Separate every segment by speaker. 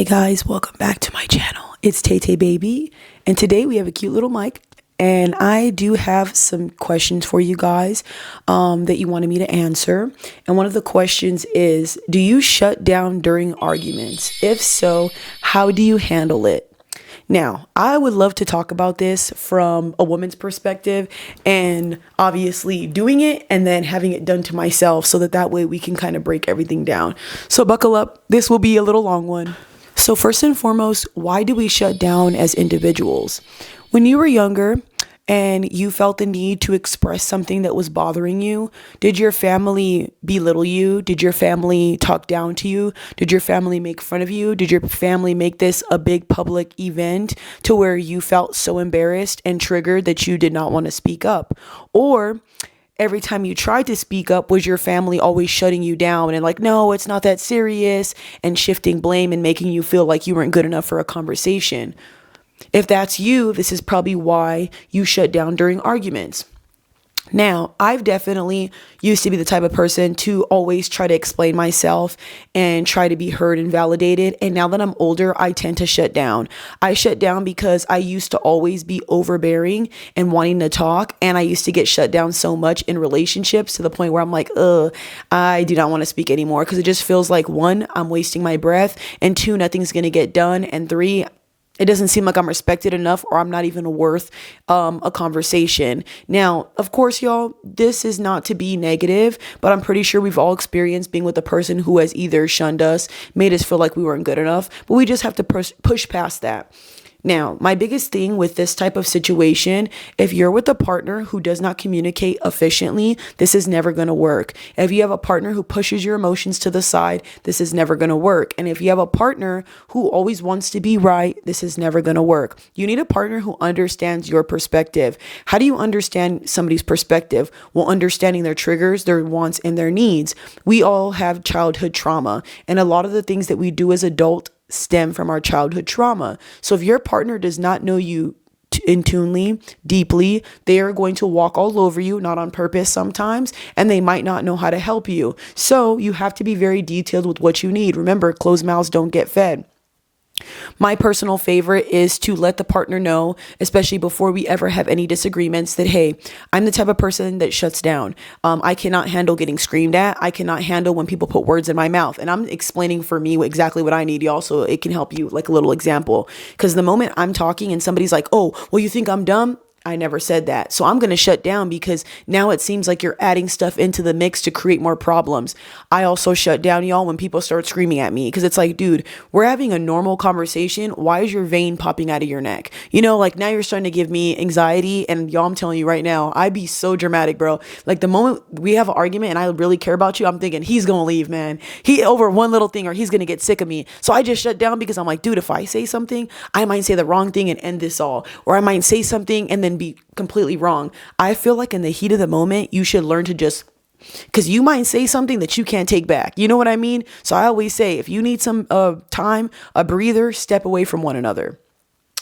Speaker 1: Guys, welcome back to my channel. It's Tay Tay Baby, and today we have a cute little mic, and I do have some questions for you guys that you wanted me to answer. And one of the questions is, do you shut down during arguments? If so, how do you handle it? Now, I would love to talk about this from a woman's perspective and obviously doing it and then having it done to myself so that way we can kind of break everything down. So buckle up. This will be a little long one. So first and foremost, why do we shut down as individuals? When you were younger and you felt the need to express something that was bothering you, did your family belittle you? Did your family talk down to you? Did your family make fun of you? Did your family make this a big public event to where you felt so embarrassed and triggered that you did not want to speak up? Or every time you tried to speak up, was your family always shutting you down and like, no, it's not that serious, and shifting blame and making you feel like you weren't good enough for a conversation? If that's you, this is probably why you shut down during arguments. Now, I've definitely used to be the type of person to always try to explain myself and try to be heard and validated. And now that I'm older, I tend to shut down. I shut down because I used to always be overbearing and wanting to talk. And I used to get shut down so much in relationships to the point where I'm like, I do not want to speak anymore. Because it just feels like, one, I'm wasting my breath. And two, nothing's going to get done. And three, it doesn't seem like I'm respected enough, or I'm not even worth a conversation. Now, of course, y'all, this is not to be negative, but I'm pretty sure we've all experienced being with a person who has either shunned us, made us feel like we weren't good enough, but we just have to push past that. Now, my biggest thing with this type of situation, if you're with a partner who does not communicate efficiently, this is never going to work. If you have a partner who pushes your emotions to the side, this is never going to work. And if you have a partner who always wants to be right, this is never going to work. You need a partner who understands your perspective. How do you understand somebody's perspective? Well, understanding their triggers, their wants, and their needs. We all have childhood trauma, and a lot of the things that we do as adults stem from our childhood trauma. So if your partner does not know you intuitively, deeply, they are going to walk all over you, not on purpose sometimes, and they might not know how to help you. So you have to be very detailed with what you need. Remember, closed mouths don't get fed. My personal favorite is to let the partner know, especially before we ever have any disagreements, that, hey, I'm the type of person that shuts down. I cannot handle getting screamed at. I cannot handle when people put words in my mouth. And I'm explaining for me exactly what I need, y'all, so it can help you, like a little example. Because the moment I'm talking and somebody's like, oh, well, you think I'm dumb? I never said that. So I'm going to shut down because now it seems like you're adding stuff into the mix to create more problems. I also shut down, y'all, when people start screaming at me, because it's like, dude, we're having a normal conversation. Why is your vein popping out of your neck? You know, like now you're starting to give me anxiety, and y'all, I'm telling you right now, I be so dramatic, bro. Like the moment we have an argument and I really care about you, I'm thinking he's going to leave, man. He over one little thing, or he's going to get sick of me. So I just shut down because I'm like, dude, if I say something, I might say the wrong thing and end this all. Or I might say something and then be completely wrong. I feel like in the heat of the moment, you should learn to just, because you might say something that you can't take back. You know what I mean? So I always say, if you need some time, a breather, step away from one another.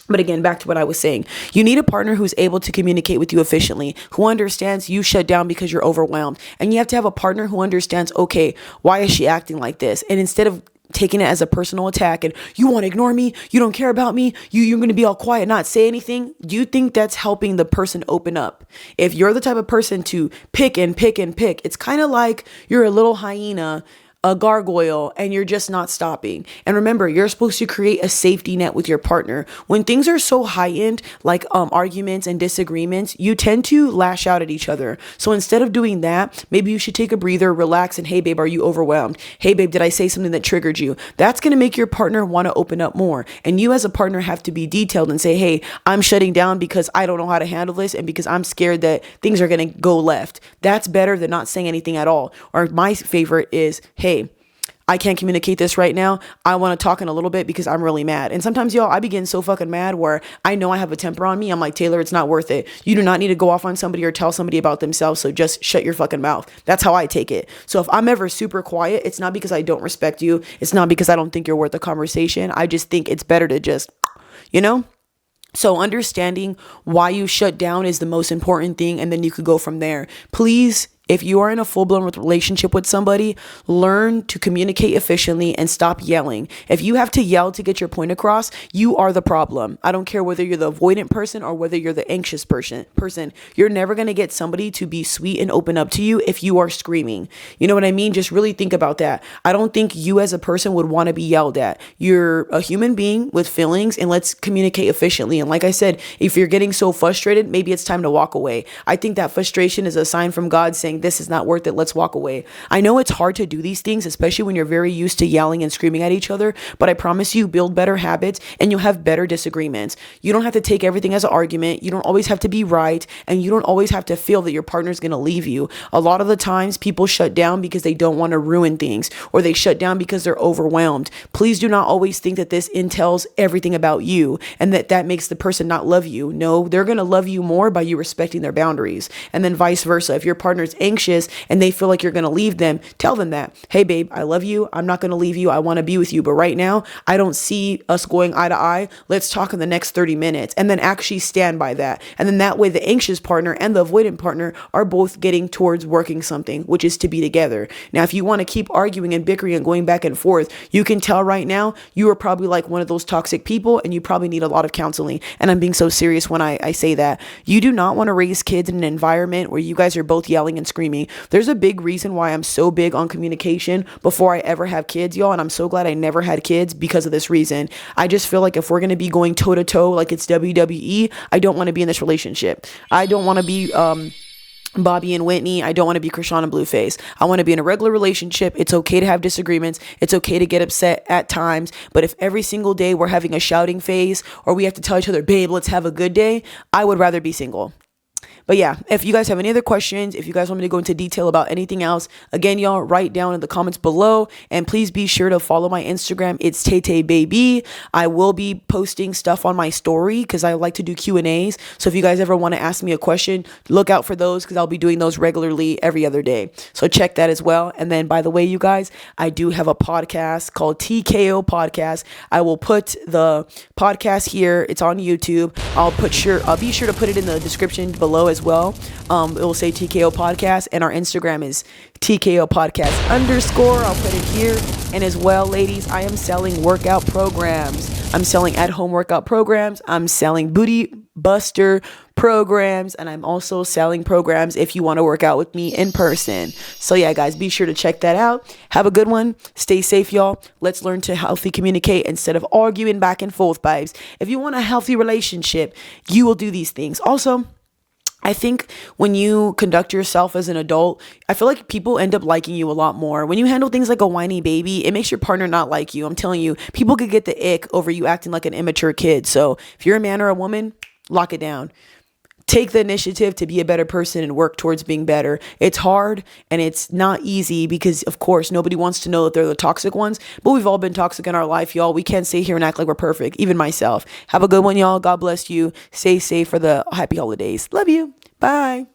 Speaker 1: But again, back to what I was saying, you need a partner who's able to communicate with you efficiently, who understands you shut down because you're overwhelmed. And you have to have a partner who understands, okay, why is she acting like this? And instead of taking it as a personal attack and you want to ignore me, you don't care about me, you're going to be all quiet, not say anything, do you think that's helping the person open up? If you're the type of person to pick and pick and pick, it's kind of like you're a little hyena, a gargoyle, and you're just not stopping. And remember, you're supposed to create a safety net with your partner. When things are so heightened, like arguments and disagreements, you tend to lash out at each other. So instead of doing that, maybe you should take a breather, relax, and hey, babe, are you overwhelmed? Hey, babe, did I say something that triggered you? That's going to make your partner want to open up more. And you as a partner have to be detailed and say, hey, I'm shutting down because I don't know how to handle this and because I'm scared that things are going to go left. That's better than not saying anything at all. Or my favorite is, hey, I can't communicate this right now. I want to talk in a little bit because I'm really mad. And sometimes, y'all, I begin so fucking mad where I know I have a temper on me. I'm like, Taylor, it's not worth it. You do not need to go off on somebody or tell somebody about themselves. So just shut your fucking mouth. That's how I take it. So if I'm ever super quiet, it's not because I don't respect you. It's not because I don't think you're worth a conversation. I just think it's better to just, you know? So understanding why you shut down is the most important thing, and then you could go from there. Please If you are in a full-blown relationship with somebody, learn to communicate efficiently and stop yelling. If you have to yell to get your point across, you are the problem. I don't care whether you're the avoidant person or whether you're the anxious person. You're never going to get somebody to be sweet and open up to you if you are screaming. You know what I mean? Just really think about that. I don't think you as a person would want to be yelled at. You're a human being with feelings, and let's communicate efficiently. And like I said, if you're getting so frustrated, maybe it's time to walk away. I think that frustration is a sign from God saying, this is not worth it. Let's walk away. I know it's hard to do these things, especially when you're very used to yelling and screaming at each other, but I promise you, build better habits and you'll have better disagreements. You don't have to take everything as an argument. You don't always have to be right, and you don't always have to feel that your partner's going to leave you. A lot of the times people shut down because they don't want to ruin things, or they shut down because they're overwhelmed. Please do not always think that this entails everything about you and that makes the person not love you. No, they're going to love you more by you respecting their boundaries. And then vice versa. If your partner's anxious and they feel like you're going to leave them, tell them that, hey babe, I love you. I'm not going to leave you. I want to be with you. But right now, I don't see us going eye to eye. Let's talk in the next 30 minutes, and then actually stand by that. And then that way the anxious partner and the avoidant partner are both getting towards working something, which is to be together. Now, if you want to keep arguing and bickering and going back and forth, you can tell right now you are probably like one of those toxic people, and you probably need a lot of counseling. And I'm being so serious when I say that. You do not want to raise kids in an environment where you guys are both yelling and screaming. There's a big reason why I'm so big on communication before I ever have kids, y'all. And I'm so glad I never had kids because of this reason. I just feel like if we're going to be going toe to toe like it's WWE, I don't want to be in this relationship. I don't want to be Bobby and Whitney. I don't want to be Krishan and Blueface. I want to be in a regular relationship. It's okay to have disagreements. It's okay to get upset at times. But if every single day we're having a shouting phase, or we have to tell each other, babe, let's have a good day, I would rather be single. But yeah, if you guys have any other questions, if you guys want me to go into detail about anything else, again, y'all, write down in the comments below. And please be sure to follow my Instagram. It's TayTayBaby. I will be posting stuff on my story because I like to do Q&As. So if you guys ever want to ask me a question, look out for those because I'll be doing those regularly every other day. So check that as well. And then, by the way, you guys, I do have a podcast called TKO Podcast. I will put the podcast here. It's on YouTube. I'll be sure to put it in the description below as well. It will say TKO Podcast, and our Instagram is TKO Podcast _. I'll put it here. And as well, ladies, I am selling workout programs. I'm selling at-home workout programs. I'm selling booty buster programs, and I'm also selling programs if you want to work out with me in person. So yeah, guys, be sure to check that out. Have a good one. Stay safe, y'all. Let's learn to healthy communicate instead of arguing back and forth, vibes. If you want a healthy relationship, you will do these things. Also, I think when you conduct yourself as an adult, I feel like people end up liking you a lot more. When you handle things like a whiny baby, it makes your partner not like you. I'm telling you, people could get the ick over you acting like an immature kid. So if you're a man or a woman, lock it down. Take the initiative to be a better person and work towards being better. It's hard and it's not easy because, of course, nobody wants to know that they're the toxic ones, but we've all been toxic in our life, y'all. We can't stay here and act like we're perfect, even myself. Have a good one, y'all. God bless you. Stay safe for the happy holidays. Love you. Bye.